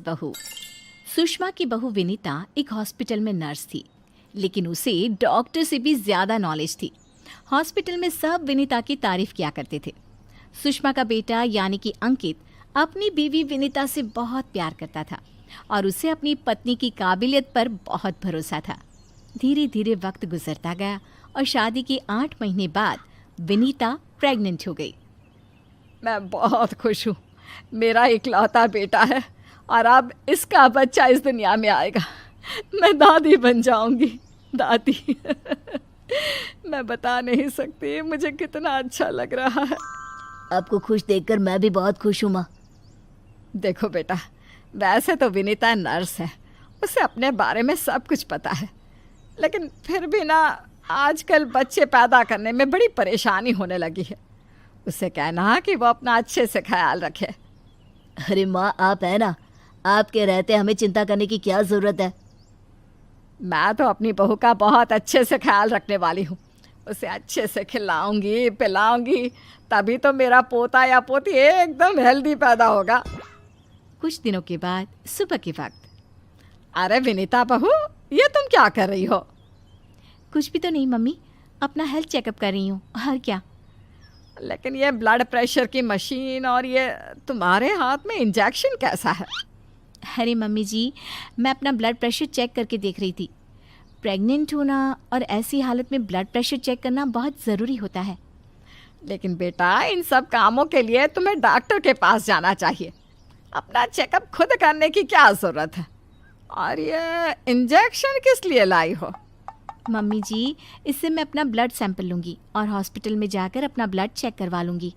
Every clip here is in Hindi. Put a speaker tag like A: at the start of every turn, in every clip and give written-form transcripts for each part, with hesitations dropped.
A: बहू। सुषमा की बहू विनीता एक हॉस्पिटल में नर्स थी, लेकिन उसे डॉक्टर से भी ज्यादा नॉलेज थी। हॉस्पिटल में सब विनीता की तारीफ किया करते थे। सुषमा का बेटा यानी कि अंकित अपनी बीवी विनीता से बहुत प्यार करता था और उसे अपनी पत्नी की काबिलियत पर बहुत भरोसा था। धीरे धीरे वक्त गुजरता गया और शादी के 8 महीने बाद विनीता प्रेग्नेंट हो गई।
B: मैं बहुत खुश हूँ। मेरा इकलौता बेटा है और अब इसका बच्चा इस दुनिया में आएगा। मैं दादी बन जाऊंगी, दादी। मैं बता नहीं सकती मुझे कितना अच्छा लग रहा है।
C: आपको खुश देखकर मैं भी बहुत खुश हूँ माँ।
B: देखो बेटा, वैसे तो विनीता नर्स है, उसे अपने बारे में सब कुछ पता है, लेकिन फिर भी ना आजकल बच्चे पैदा करने में बड़ी परेशानी होने लगी है। उसे कहना कि वो अपना अच्छे से ख्याल रखे।
C: अरे माँ, आप है ना, आपके रहते हमें चिंता करने की क्या ज़रूरत है।
B: मैं तो अपनी बहू का बहुत अच्छे से ख्याल रखने वाली हूँ। उसे अच्छे से खिलाऊंगी, पिलाऊंगी, तभी तो मेरा पोता या पोती एकदम हेल्दी पैदा होगा।
A: कुछ दिनों के बाद सुबह के वक्त।
B: अरे विनीता बहू, ये तुम क्या कर रही हो?
A: कुछ भी तो नहीं मम्मी, अपना हेल्थ चेकअप कर रही हूँ, और क्या।
B: लेकिन ये ब्लड प्रेशर की मशीन और ये तुम्हारे हाथ में इंजेक्शन कैसा है?
A: अरे मम्मी जी, मैं अपना ब्लड प्रेशर चेक करके देख रही थी। प्रेग्नेंट होना और ऐसी हालत में ब्लड प्रेशर चेक करना बहुत ज़रूरी होता है।
B: लेकिन बेटा, इन सब कामों के लिए तुम्हें डॉक्टर के पास जाना चाहिए। अपना चेकअप खुद करने की क्या ज़रूरत है? और ये इंजेक्शन किस लिए लाई हो?
A: मम्मी जी, इससे मैं अपना ब्लड सैंपल लूँगी और हॉस्पिटल में जाकर अपना ब्लड चेक करवा लूँगी।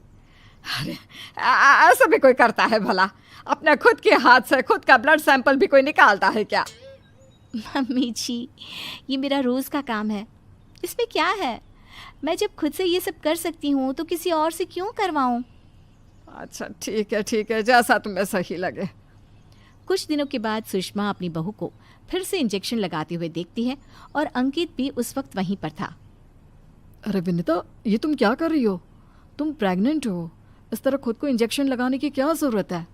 B: अरे ऐसा भी कोई करता है भला? अपने खुद के हाथ से खुद का ब्लड सैंपल भी कोई निकालता है क्या?
A: मम्मी जी, ये मेरा रोज़ का काम है, इसमें क्या है। मैं जब खुद से ये सब कर सकती हूँ तो किसी और से क्यों करवाऊँ।
B: अच्छा ठीक है, जैसा तुम्हें सही लगे।
A: कुछ दिनों के बाद सुषमा अपनी बहू को फिर से इंजेक्शन लगाते हुए देखती है और अंकित भी उस वक्त वहीं पर था।
B: अरे विनीता, ये तुम क्या कर रही हो? तुम प्रेग्नेंट हो, इस तरह खुद को इंजेक्शन लगाने की क्या ज़रूरत है?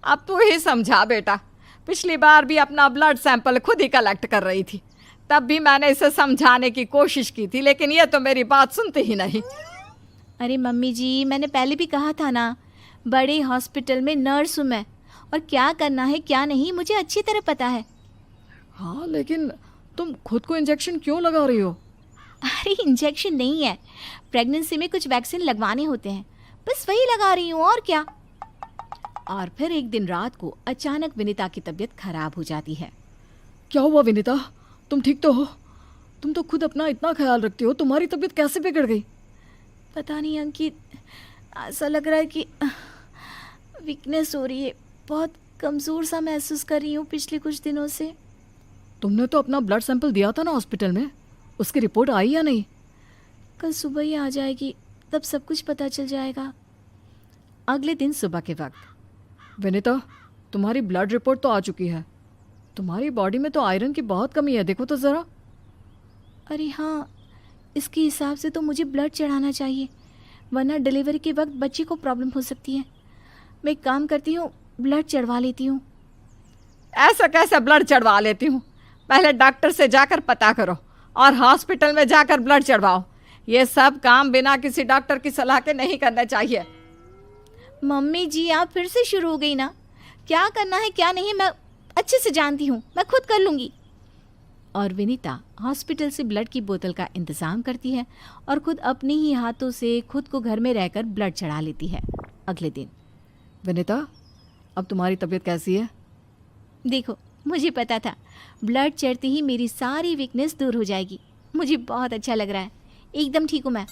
B: अब तू ही समझा बेटा। पिछली बार भी अपना ब्लड सैंपल खुद ही कलेक्ट कर रही थी, तब भी मैंने इसे समझाने की कोशिश की थी, लेकिन ये तो मेरी बात सुनती ही नहीं।
A: अरे मम्मी जी, मैंने पहले भी कहा था ना, बड़े हॉस्पिटल में नर्स हूँ मैं, और क्या करना है क्या नहीं मुझे अच्छी तरह पता है।
B: हाँ, लेकिन तुम खुद को इंजेक्शन क्यों लगा रही हो?
A: अरे इंजेक्शन नहीं है, प्रेगनेंसी में कुछ वैक्सीन लगवाने होते हैं, बस वही लगा रही हूँ, और क्या। और फिर एक दिन रात को अचानक विनीता की तबीयत खराब हो जाती है।
B: क्या हुआ विनीता? तुम ठीक तो हो? तुम तो खुद अपना इतना ख्याल रखती हो, तुम्हारी तबीयत कैसे बिगड़ गई?
A: पता नहीं अंकित, ऐसा लग रहा है कि वीकनेस हो रही है, बहुत कमज़ोर सा महसूस कर रही हूँ पिछले कुछ दिनों से।
B: तुमने तो अपना ब्लड सैंपल दिया था ना हॉस्पिटल में, उसकी रिपोर्ट आई या नहीं?
A: कल सुबह ही आ जाएगी, तब सब कुछ पता चल जाएगा। अगले दिन सुबह के वक्त।
B: विनीता, तुम्हारी ब्लड रिपोर्ट तो आ चुकी है। तुम्हारी बॉडी में तो आयरन की बहुत कमी है, देखो तो ज़रा।
A: अरे हाँ, इसके हिसाब से तो मुझे ब्लड चढ़ाना चाहिए, वरना डिलीवरी के वक्त बच्चे को प्रॉब्लम हो सकती है। मैं एक काम करती हूँ, ब्लड चढ़वा लेती हूँ।
B: ऐसा कैसे ब्लड चढ़वा लेती हूँ? पहले डॉक्टर से जाकर पता करो और हॉस्पिटल में जाकर ब्लड चढ़वाओ। ये सब काम बिना किसी डॉक्टर की सलाह के नहीं करना चाहिए।
A: मम्मी जी, आप फिर से शुरू हो गई ना। क्या करना है क्या नहीं मैं अच्छे से जानती हूँ, मैं खुद कर लूँगी। और विनीता हॉस्पिटल से ब्लड की बोतल का इंतज़ाम करती है और खुद अपने ही हाथों से खुद को घर में रहकर ब्लड चढ़ा लेती है। अगले दिन।
B: विनीता, अब तुम्हारी तबीयत कैसी है?
A: देखो, मुझे पता था ब्लड चढ़ते ही मेरी सारी वीकनेस दूर हो जाएगी। मुझे बहुत अच्छा लग रहा है, एकदम ठीक हूँ मैं।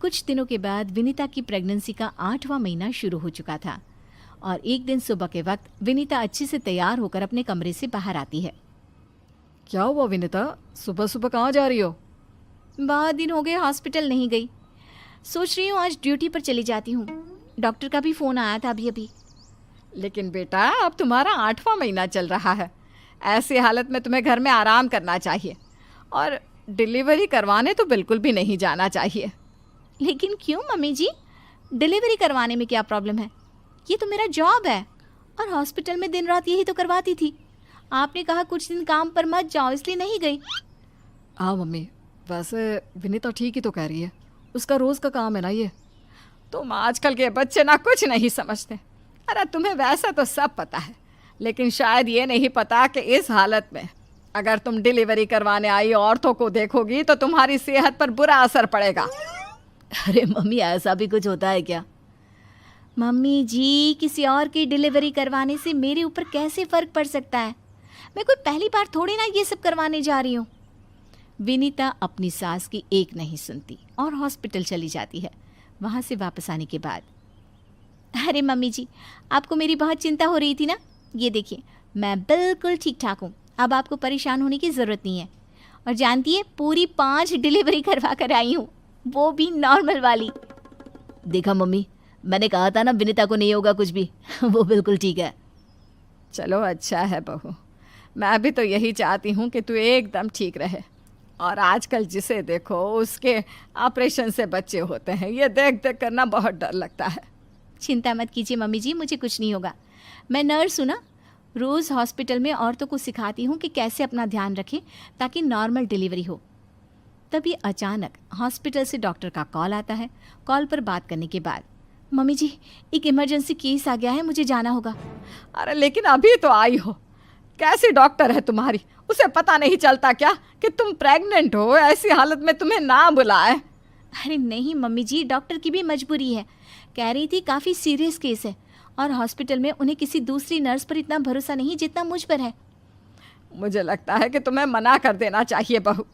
A: कुछ दिनों के बाद विनीता की प्रेगनेंसी का 8वां महीना शुरू हो चुका था और एक दिन सुबह के वक्त विनीता अच्छे से तैयार होकर अपने कमरे से बाहर आती है।
B: क्या हुआ विनीता, सुबह सुबह कहाँ जा रही हो?
A: बहुत दिन हो गए हॉस्पिटल नहीं गई, सोच रही हूँ आज ड्यूटी पर चली जाती हूँ। डॉक्टर का भी फ़ोन आया था अभी अभी।
B: लेकिन बेटा, अब तुम्हारा 8वां महीना चल रहा है, ऐसी हालत में तुम्हें घर में आराम करना चाहिए और डिलीवरी करवाने तो बिल्कुल भी नहीं जाना चाहिए।
A: लेकिन क्यों मम्मी जी, डिलीवरी करवाने में क्या प्रॉब्लम है? ये तो मेरा जॉब है। और हॉस्पिटल में दिन रात यही तो करवाती थी। आपने कहा कुछ दिन काम पर मत जाओ, इसलिए नहीं गई।
B: हाँ मम्मी, वैसे विनीता ठीक ही तो कह रही है, उसका रोज़ का काम है ना ये। तुम आजकल के बच्चे ना कुछ नहीं समझते। अरे तुम्हें वैसा तो सब पता है, लेकिन शायद ये नहीं पता कि इस हालत में अगर तुम डिलीवरी करवाने आई औरतों को देखोगी तो तुम्हारी सेहत पर बुरा असर पड़ेगा।
C: अरे मम्मी, ऐसा भी कुछ होता है क्या?
A: मम्मी जी, किसी और की डिलीवरी करवाने से मेरे ऊपर कैसे फ़र्क पड़ सकता है? मैं कोई पहली बार थोड़ी ना ये सब करवाने जा रही हूँ। विनीता अपनी सास की एक नहीं सुनती और हॉस्पिटल चली जाती है। वहाँ से वापस आने के बाद, अरे मम्मी जी, आपको मेरी बहुत चिंता हो रही थी ना? ये देखिए, मैं बिल्कुल ठीक ठाक हूँ, अब आपको परेशान होने की ज़रूरत नहीं है। और जानती है, पूरी 5 डिलीवरी करवा कर आई हूँ, वो भी नॉर्मल वाली।
C: देखा मम्मी, मैंने कहा था ना विनीता को नहीं होगा कुछ भी। वो बिल्कुल ठीक है।
B: चलो अच्छा है बहू, मैं भी तो यही चाहती हूँ कि तू एकदम ठीक रहे। और आजकल जिसे देखो उसके ऑपरेशन से बच्चे होते हैं, ये देख देख करना बहुत डर लगता है।
A: चिंता मत कीजिए मम्मी जी, मुझे कुछ नहीं होगा। मैं नर्स हूँ ना, रोज़ हॉस्पिटल में औरतों को सिखाती हूँ कि कैसे अपना ध्यान रखें ताकि नॉर्मल डिलीवरी हो। तभी अचानक हॉस्पिटल से डॉक्टर का कॉल आता है। कॉल पर बात करने के बाद, मम्मी जी, एक इमरजेंसी केस आ गया है, मुझे जाना होगा।
B: अरे लेकिन अभी तो आई हो, कैसी डॉक्टर है तुम्हारी? उसे पता नहीं चलता क्या कि तुम प्रेग्नेंट हो? ऐसी हालत में तुम्हें ना बुलाए।
A: अरे नहीं मम्मी जी, डॉक्टर की भी मजबूरी है। कह रही थी काफ़ी सीरियस केस है और हॉस्पिटल में उन्हें किसी दूसरी नर्स पर इतना भरोसा नहीं जितना मुझ पर है।
B: मुझे लगता है कि तुम्हें मना कर देना चाहिए बहू।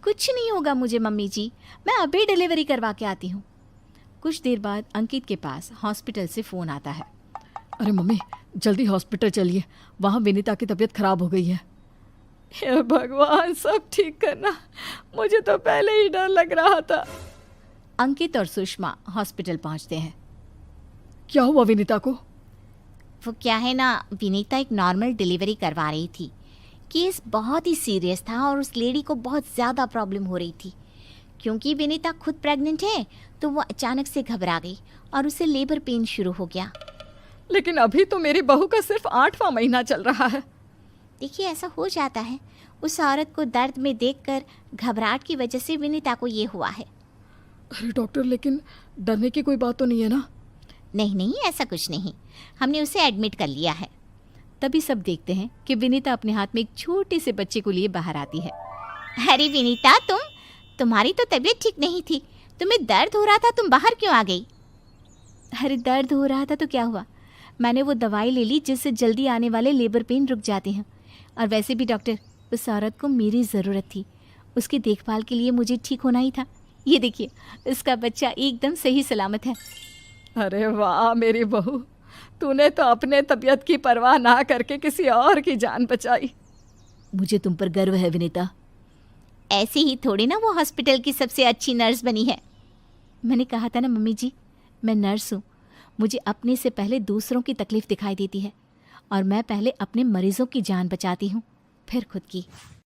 A: कुछ नहीं होगा मुझे मम्मी जी, मैं अभी डिलीवरी करवा के आती हूँ। कुछ देर बाद अंकित के पास हॉस्पिटल से फ़ोन आता है।
B: अरे मम्मी, जल्दी हॉस्पिटल चलिए, वहाँ विनीता की तबीयत खराब हो गई है। हे भगवान, सब ठीक करना, मुझे तो पहले ही डर लग रहा था।
A: अंकित और सुषमा हॉस्पिटल पहुँचते हैं।
B: क्या हुआ विनीता को?
A: वो क्या है ना, विनीता एक नॉर्मल डिलीवरी करवा रही थी। केस बहुत ही सीरियस था और उस लेडी को बहुत ज़्यादा प्रॉब्लम हो रही थी। क्योंकि विनीता खुद प्रेग्नेंट है तो वो अचानक से घबरा गई और उसे लेबर पेन शुरू हो गया।
B: लेकिन अभी तो मेरी बहू का सिर्फ 8वां महीना चल रहा है।
A: देखिए, ऐसा हो जाता है। उस औरत को दर्द में देखकर घबराहट की वजह से विनीता को ये हुआ है।
B: अरे डॉक्टर, लेकिन डरने की कोई बात तो नहीं है ना?
A: नहीं नहीं, ऐसा कुछ नहीं, हमने उसे एडमिट कर लिया है। तभी सब देखते हैं कि विनीता अपने हाथ में एक छोटे से बच्चे को लिए बाहर आती है। अरे विनीता, तुम्हारी तो तबीयत ठीक नहीं थी, तुम्हें दर्द हो रहा था, तुम बाहर क्यों आ गई? अरे दर्द हो रहा था तो क्या हुआ, मैंने वो दवाई ले ली जिससे जल्दी आने वाले लेबर पेन रुक जाते हैं। और वैसे भी डॉक्टर, उस औरत को मेरी ज़रूरत थी, उसकी देखभाल के लिए मुझे ठीक होना ही था। ये देखिए, उसका बच्चा एकदम सही सलामत है।
B: अरे वाह मेरी बहू, तूने तो अपने तबीयत की परवाह ना करके किसी और की जान बचाई।
C: मुझे तुम पर गर्व है विनीता।
A: ऐसे ही थोड़ी ना वो हॉस्पिटल की सबसे अच्छी नर्स बनी है। मैंने कहा था ना मम्मी जी, मैं नर्स हूँ, मुझे अपने से पहले दूसरों की तकलीफ़ दिखाई देती है और मैं पहले अपने मरीज़ों की जान बचाती हूँ, फिर खुद की।